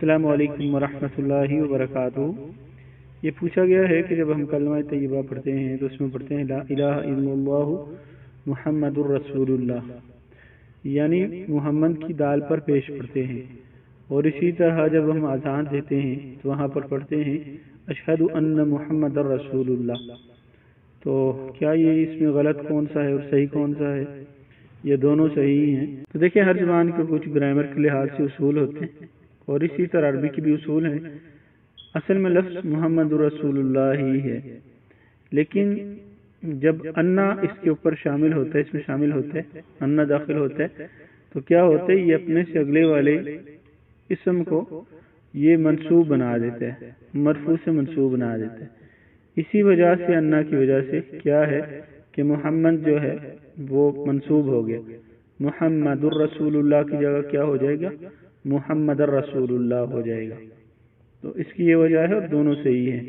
अस्सलामु अलैकुम वरहमतुल्लाहि वबरकातुहू। ये पूछा गया है कि जब हम कलमा तय्यबा पढ़ते हैं तो उसमें पढ़ते हैं ला इलाहा इल्लल्लाहु मुहम्मदुर रसूलुल्लाह, यानी मुहम्मद की दाल पर पेश पढ़ते हैं। और इसी तरह जब हम अज़ान देते हैं तो वहाँ पर पढ़ते हैं अशहदु अन्न मुहम्मदुर रसूलुल्लाह। तो क्या ये इसमें गलत कौन सा है और सही कौन सा है? ये दोनों सही हैं। तो देखिए, हर ज़बान के कुछ ग्रामर के लिहाज से उसूल होते हैं और इसी तरह अरबी के भी उसूल हैं। असल में लफ्ज़ मुहम्मद रसूलुल्लाह ही है, लेकिन जब अन्ना इसके ऊपर शामिल होता है, इसमें शामिल होता है, अन्ना दाखिल होता है, तो क्या होता है, ये अपने से अगले वाले इसम को ये मंसूब बना देता है, मरफू से मंसूब बना देता है। इसी वजह से अन्ना की वजह से क्या है कि मुहम्मद जो है वो मंसूब हो गया। मुहम्मदुर रसूलुल्लाह की जगह क्या हो जाएगा? मुहम्मदुर रसूलुल्लाह हो जाएगा। तो इसकी ये वजह है और दोनों सही है।